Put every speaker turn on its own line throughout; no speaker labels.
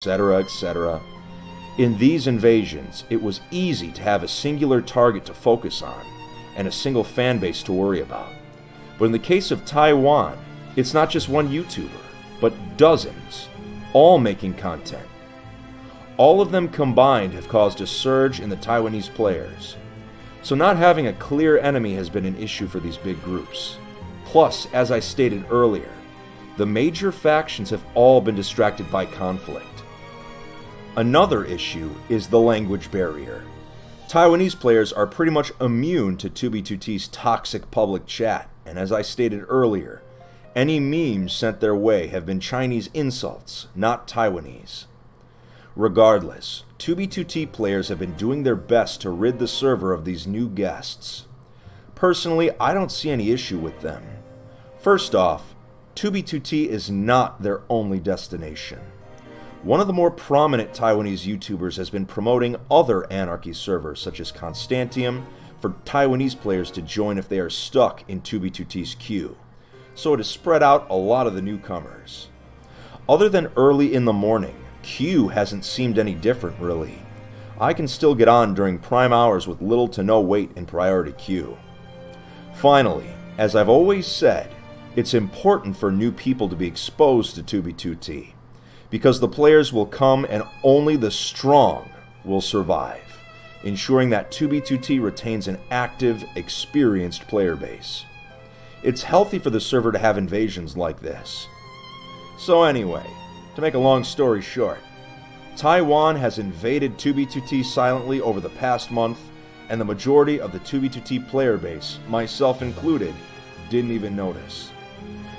etc., etc. In these invasions, it was easy to have a singular target to focus on and a single fan base to worry about. But in the case of Taiwan, it's not just one YouTuber, but dozens, all making content. All of them combined have caused a surge in the Taiwanese players. So not having a clear enemy has been an issue for these big groups. Plus, as I stated earlier, the major factions have all been distracted by conflict. Another issue is the language barrier. Taiwanese players are pretty much immune to 2B2T's toxic public chat, and as I stated earlier, any memes sent their way have been Chinese insults, not Taiwanese. Regardless, 2B2T players have been doing their best to rid the server of these new guests. Personally, I don't see any issue with them. First off, 2B2T is not their only destination. One of the more prominent Taiwanese YouTubers has been promoting other Anarchy servers, such as Constantium, for Taiwanese players to join if they are stuck in 2B2T's queue. So it has spread out a lot of the newcomers. Other than early in the morning, queue hasn't seemed any different really. I can still get on during prime hours with little to no wait in priority queue. Finally, as I've always said, it's important for new people to be exposed to 2B2T, because the players will come and only the strong will survive, ensuring that 2B2T retains an active, experienced player base. It's healthy for the server to have invasions like this. So anyway, to make a long story short, Taiwan has invaded 2B2T silently over the past month, and the majority of the 2B2T player base, myself included, didn't even notice.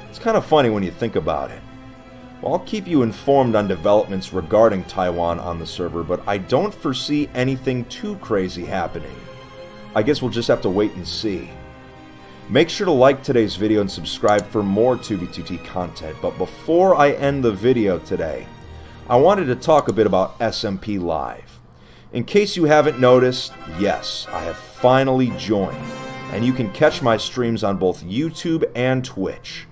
It's kind of funny when you think about it. Well, I'll keep you informed on developments regarding Taiwan on the server, but I don't foresee anything too crazy happening. I guess we'll just have to wait and see. Make sure to like today's video and subscribe for more 2B2T content, but before I end the video today, I wanted to talk a bit about SMP Live. In case you haven't noticed, yes, I have finally joined, and you can catch my streams on both YouTube and Twitch.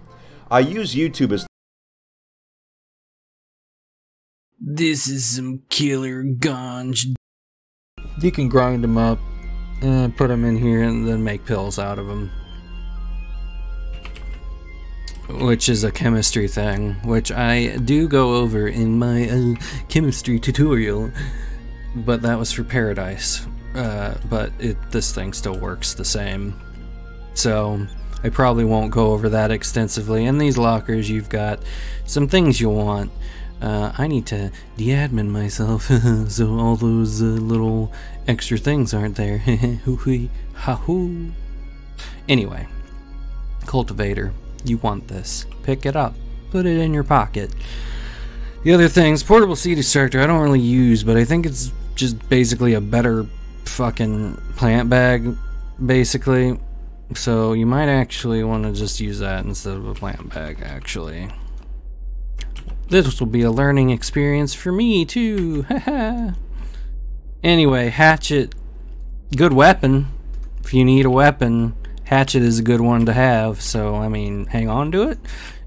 I use YouTube as
This is some killer ganj.
You can grind them up, put them in here, and then make pills out of them. Which is a chemistry thing, which I do go over in my chemistry tutorial. But that was for Paradise. But this thing still works the same. So I probably won't go over that extensively. In these lockers, you've got some things you'll want. I need to de-admin myself, so all those little extra things aren't there. Anyway, cultivator, you want this. Pick it up, put it in your pocket. The other things, portable seed extractor, I don't really use, but I think it's just basically a better fucking plant bag, basically. So you might actually want to just use that instead of a plant bag, actually. This will be a learning experience for me, too. Haha. Anyway, hatchet. Good weapon. If you need a weapon, hatchet is a good one to have. So, I mean, hang on to it.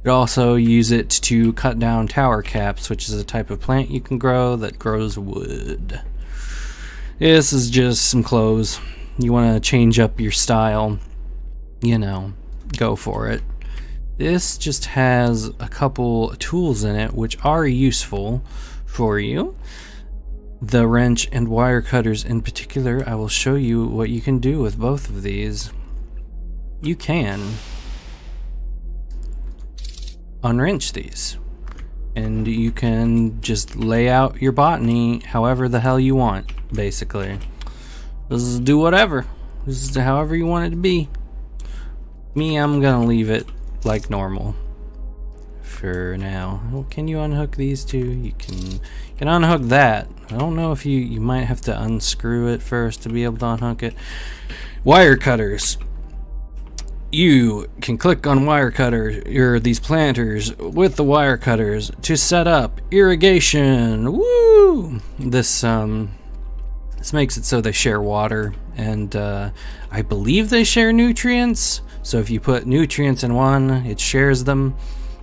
You also use it to cut down tower caps, which is a type of plant you can grow that grows wood. This is just some clothes. You want to change up your style. You know, go for it. This just has a couple tools in it which are useful for you. The wrench and wire cutters in particular, I will show you what you can do with both of these. You can unwrench these, and you can just lay out your botany however the hell you want, basically. Just do whatever. This is however you want it to be. Me, I'm gonna leave it like normal for now. Well, can you unhook these two? You can unhook that. I don't know if you might have to unscrew it first to be able to unhook it. Wire cutters. You can click on wire cutter or these planters with the wire cutters to set up irrigation. Woo! This makes it so they share water, and I believe they share nutrients. So if you put nutrients in one, it shares them.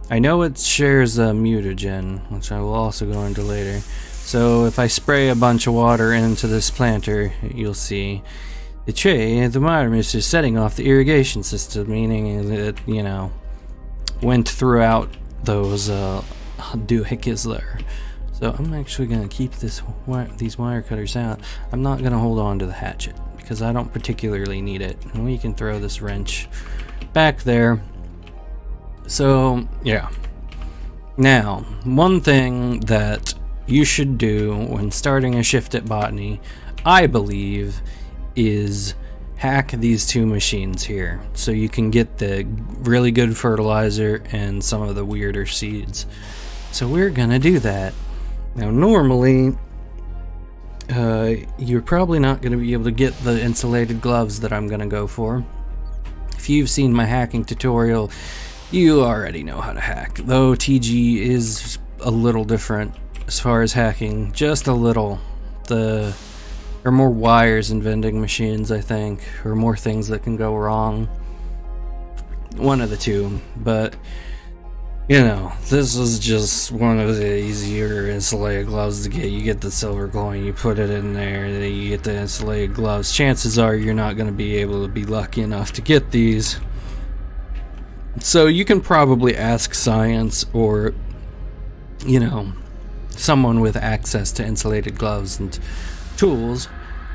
I know it shares a mutagen, which I will also go into later. So if I spray a bunch of water into this planter, you'll see the tray at the bottom is just setting off the irrigation system, meaning it, you know, went throughout those doohickeys there. So I'm actually going to keep these wire cutters out. I'm not going to hold on to the hatchet because I don't particularly need it. And we can throw this wrench back there. So yeah. Now, one thing that you should do when starting a shift at botany, I believe, is hack these two machines here so you can get the really good fertilizer and some of the weirder seeds. So we're gonna do that. Now normally you're probably not going to be able to get the insulated gloves that I'm going to go for. If you've seen my hacking tutorial, you already know how to hack, though TG is a little different as far as hacking, just a little. There are more wires in vending machines, I think, or more things that can go wrong. One of the two, but you know, this is just one of the easier insulated gloves to get. You get the silver coin, you put it in there, then you get the insulated gloves. Chances are you're not going to be able to be lucky enough to get these. So you can probably ask science or, you know, someone with access to insulated gloves and tools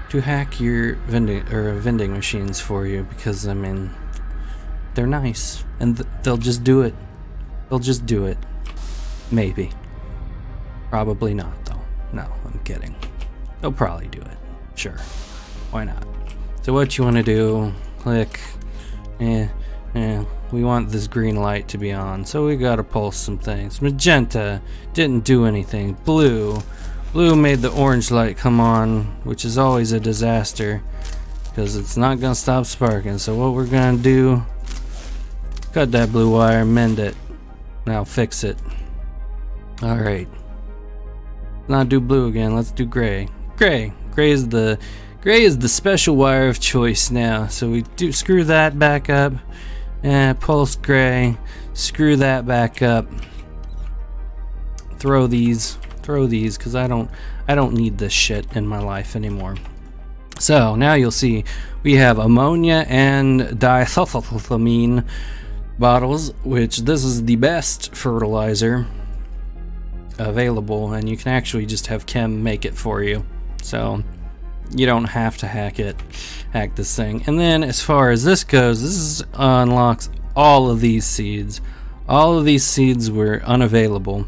to hack your vending machines for you, because I mean, they're nice and they'll just do it. They'll just do it. Maybe. Probably not, though. No, I'm kidding. They'll probably do it. Sure. Why not? So what you want to do, click. We want this green light to be on, so we gotta pulse some things. Magenta didn't do anything. Blue made the orange light come on, which is always a disaster because it's not gonna stop sparking. So what we're gonna do, cut that blue wire, mend it. Now fix it. Alright. Not do blue again, let's do gray. Gray is the special wire of choice now. So we do screw that back up. Pulse gray. Screw that back up. Throw these because I don't need this shit in my life anymore. So now you'll see we have ammonia and diethylthamine bottles, which this is the best fertilizer available, and you can actually just have Chem make it for you, so you don't have to hack this thing. And then as far as this goes, this unlocks all of these seeds. All of these seeds were unavailable.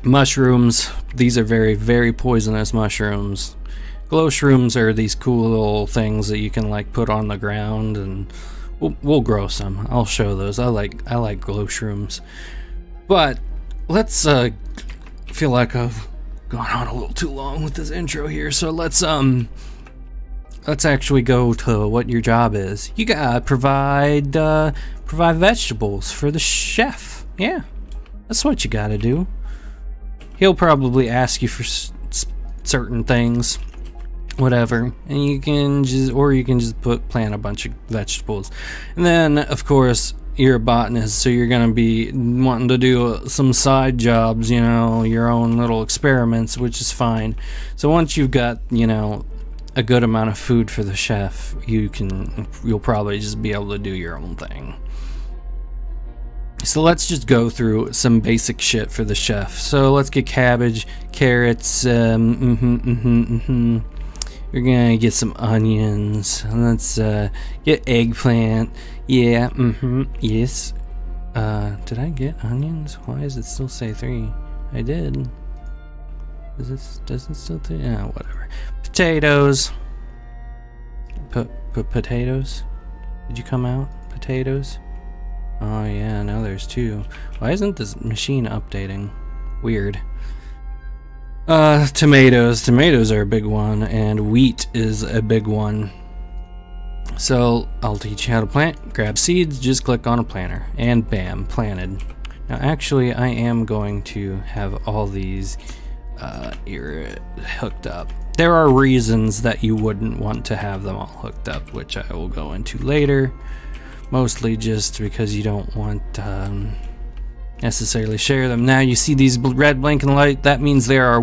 Mushrooms, these are very, very poisonous mushrooms. Glow shrooms are these cool little things that you can like put on the ground, and we'll grow some. I'll show those. I like glow shrooms. But let's feel like I've gone on a little too long with this intro here, so let's actually go to what your job is. You gotta provide vegetables for the chef. Yeah, that's what you gotta do. He'll probably ask you for certain things, whatever, and you can just plant a bunch of vegetables. And then of course you're a botanist, so you're gonna be wanting to do some side jobs, you know, your own little experiments, which is fine. So once you've got, you know, a good amount of food for the chef, you'll probably just be able to do your own thing. So let's just go through some basic shit for the chef. So let's get cabbage, carrots, we're gonna get some onions. Let's get eggplant. Yeah, yes. Did I get onions? Why does it still say 3? I did. Does it still say? Yeah, whatever. Potatoes. Potatoes? Did you come out? Potatoes? Oh yeah, now there's 2. Why isn't this machine updating? Weird. Tomatoes. Tomatoes are a big one, and wheat is a big one. So I'll teach you how to plant. Grab seeds, just click on a planter, and bam, planted. Now actually I am going to have all these hooked up. There are reasons that you wouldn't want to have them all hooked up, which I will go into later. Mostly just because you don't want necessarily share them. Now you see these red blinking light, that means there are